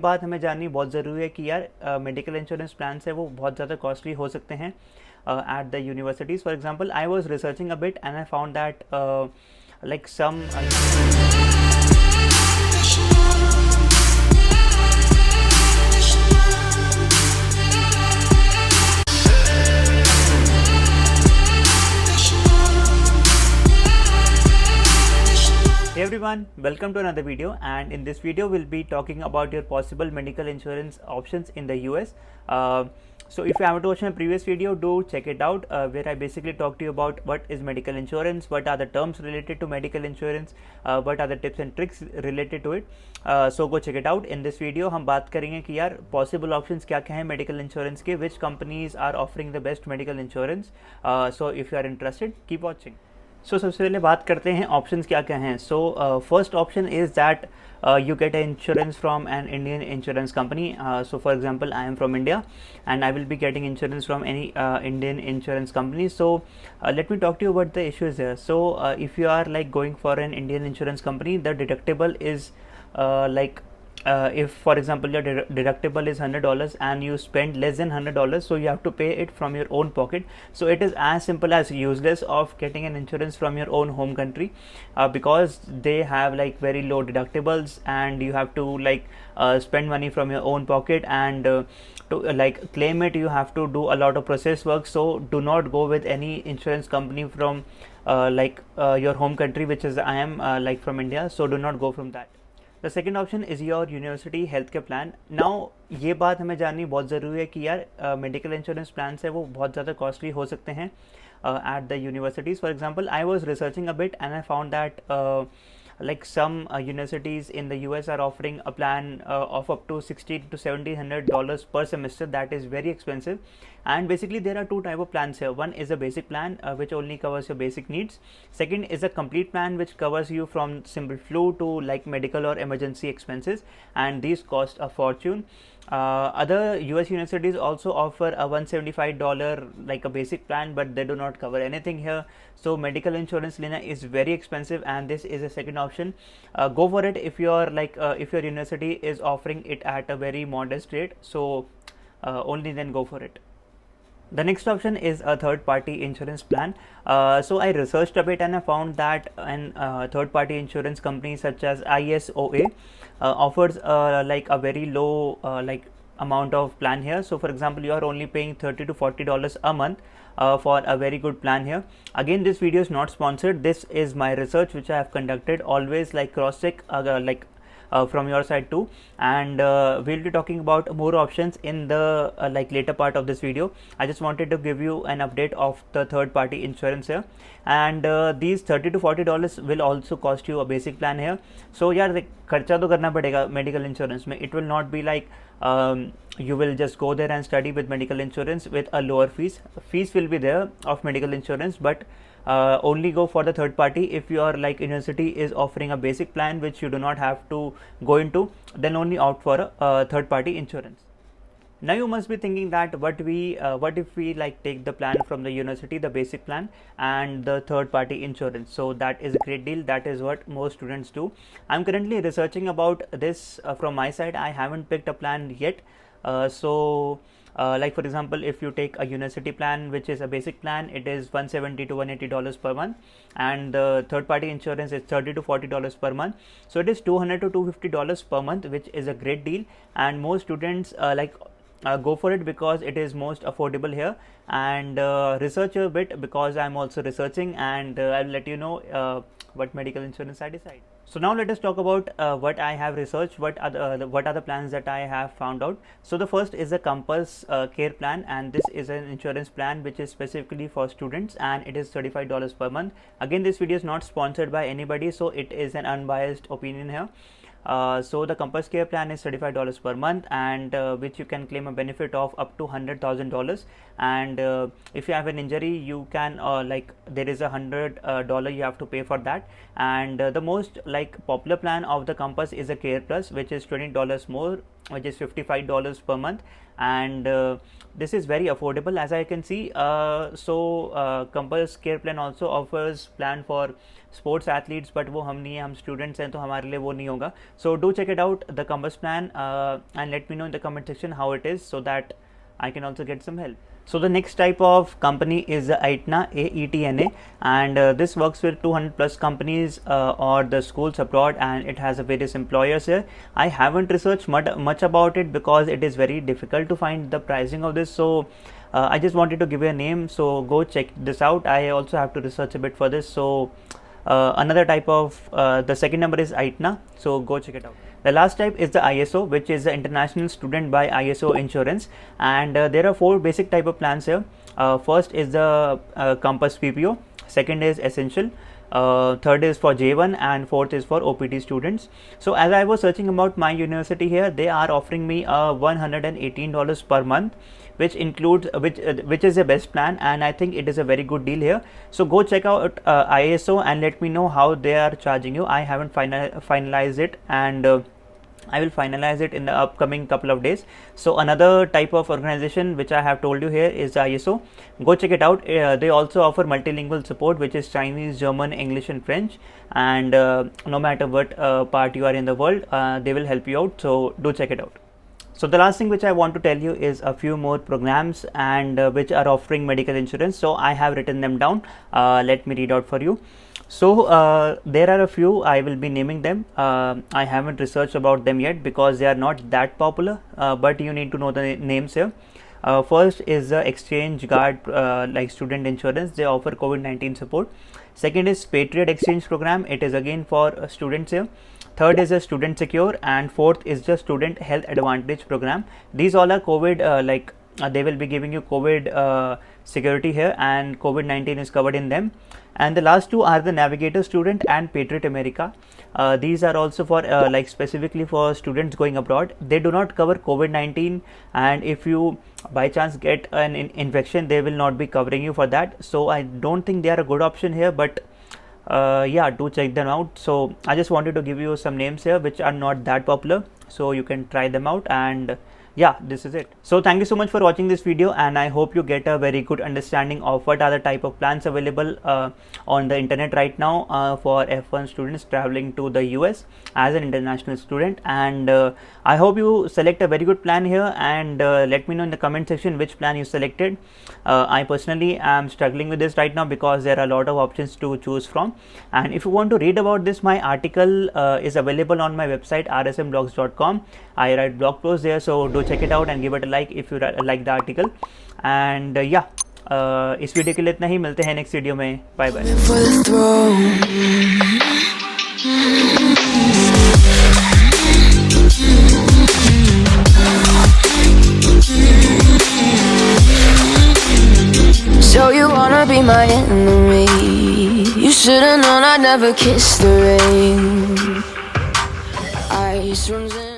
बात हमें जाननी बहुत ज़रूरी है कि यार मेडिकल इंश्योरेंस प्लान है वो बहुत ज़्यादा कॉस्टली हो सकते हैं at the universities. For example, I was researching a bit and I found that like some Hey everyone, welcome to another video, and in this video we'll be talking about your possible medical insurance options in the US. So if you haven't watched my previous video, do check it out where I basically talk to you about what is medical insurance, what are the terms related to medical insurance, what are the tips and tricks related to it. So go check it out. In this video हम बात करेंगे कि यार possible options क्या क्या हैं medical insurance के, which companies are offering the best medical insurance. So if you are interested, keep watching. सो सबसे पहले बात करते हैं ऑप्शंस क्या क्या हैं. So first option is that you get an insurance from an Indian insurance company. So for example, I am from India and I will be getting insurance from any Indian insurance company. So let me talk to you about the issues here. So if you are like going for an Indian insurance company, the deductible is if for example your deductible is $100 and you spend less than $100, so you have to pay it from your own pocket. So it is as simple as useless of getting an insurance from your own home country because they have like very low deductibles and you have to like spend money from your own pocket, and to like claim it you have to do a lot of process work. So do not go with any insurance company from your home country, which is I am like from India. So do not go from that. The second option is your university health care plan. Now ये बात हमें जाननी बहुत ज़रूरी है कि यार medical insurance plan है वो बहुत ज़्यादा कॉस्टली हो सकते हैं at the universities. For example, I was researching a bit and I found that like some universities in the US are offering a plan of up to $60 to $1,700 per semester. That is very expensive, and basically there are two type of plans here. One is a basic plan which only covers your basic needs. Second is a complete plan which covers you from simple flu to like medical or emergency expenses, and these cost a fortune. Other US universities also offer a $175 like a basic plan, but they do not cover anything here. So medical insurance lena is very expensive, and this is a second option. Go for it if you're like if your university is offering it at a very modest rate. So only then go for it. The next option is a third party insurance plan. So I researched a bit and I found that an third party insurance company such as ISOA offers like a very low like amount of plan here. So for example, you are only paying $30 to $40 a month for a very good plan here. Again, this video is not sponsored. This is my research which I have conducted. Always like cross check from your side too, and we'll be talking about more options in the like later part of this video. I just wanted to give you an update of the third party insurance here, and these $30 to $40 will also cost you a basic plan here. So यार खर्चा तो करना पड़ेगा medical insurance में. It will not be like you will just go there and study with medical insurance with a lower fees. Fees will be there of medical insurance, but only go for the third party if your like university is offering a basic plan which you do not have to go into. Then only opt for a third party insurance. Now you must be thinking that what if we like take the plan from the university, the basic plan and the third party insurance. So that is a great deal. That is what most students do. I'm currently researching about this from my side. I haven't picked a plan yet. Like for example, if you take a university plan which is a basic plan, it is $170 to $180 per month, and the third party insurance is $30 to $40 per month. So it is $200 to $250 per month, which is a great deal, and most students go for it because it is most affordable here. And research a bit because I'm also researching, and I'll let you know what medical insurance I decide. So now let us talk about what I have researched, what are the plans that I have found out. So the first is a Compass Care plan, and this is an insurance plan which is specifically for students, and it is $35 per month. Again, this video is not sponsored by anybody, so it is an unbiased opinion here. So the Compass Care plan is $35 per month, and which you can claim a benefit of up to $100,000. And if you have an injury, you can like there is $100 you have to pay for that. And the most like popular plan of the Compass is a Care Plus, which is $20 more which is $55 per month, and this is very affordable as I can see. Compass Care Plan also offers plan for sports athletes, but वो हम नहीं है, हम students हैं तो हमारे लिए वो नहीं होगा. So do check it out, the Compass plan, and let me know in the comment section how it is, so that I can also get some help. So the next type of company is the AETNA, AETNA, and this works with 200 plus companies or the schools abroad, and it has a various employers here. I haven't researched much about it because it is very difficult to find the pricing of this. So I just wanted to give you a name. So go check this out. I also have to research a bit for this. So another type of the second number is AETNA. So go check it out. The last type is the ISO, which is the International Student by ISO Insurance, and there are 4 basic type of plans here. First is the Compass PPO, second is Essential, third is for J1, and fourth is for OPT students. So as I was searching about my university here, they are offering me $118 per month, which includes which is the best plan, and I think it is a very good deal here. So go check out ISO and let me know how they are charging you. I haven't finalized it, and I will finalize it in the upcoming couple of days. So another type of organization which I have told you here is ISO. Go check it out. They also offer multilingual support, which is Chinese, German, English and French, and no matter what part you are in the world, they will help you out. So do check it out. So the last thing which I want to tell you is a few more programs and which are offering medical insurance. So I have written them down. Let me read out for you. So there are a few, I will be naming them. I haven't researched about them yet because they are not that popular, but you need to know the names here. First is the Exchange Guard, like student insurance. They offer COVID-19 support. Second is Patriot Exchange program. It is again for students here. Third is a Student Secure, and fourth is the Student Health Advantage program. These all are COVID they will be giving you COVID security here, and COVID-19 is covered in them. And the last two are the Navigator Student and Patriot America. These are also for like specifically for students going abroad. They do not cover COVID-19, and if you by chance get an infection, they will not be covering you for that. So I don't think they are a good option here, but yeah, do check them out. So I just wanted to give you some names here which are not that popular, so you can try them out. And yeah, this is it. So thank you so much for watching this video, and I hope you get a very good understanding of what are the type of plans available on the internet right now for F1 students traveling to the US as an international student. And I hope you select a very good plan here, and let me know in the comment section which plan you selected. I personally am struggling with this right now because there are a lot of options to choose from. And if you want to read about this, my article is available on my website rsmblogs.com. I write blog posts there, so do check it out and give it a like if you like the article. And yeah, इस video के लिए इतना ही. मिलते हैं next video में. Bye bye. So you wanna be my enemy? You should've known I'd never kiss the rain. Ice runs in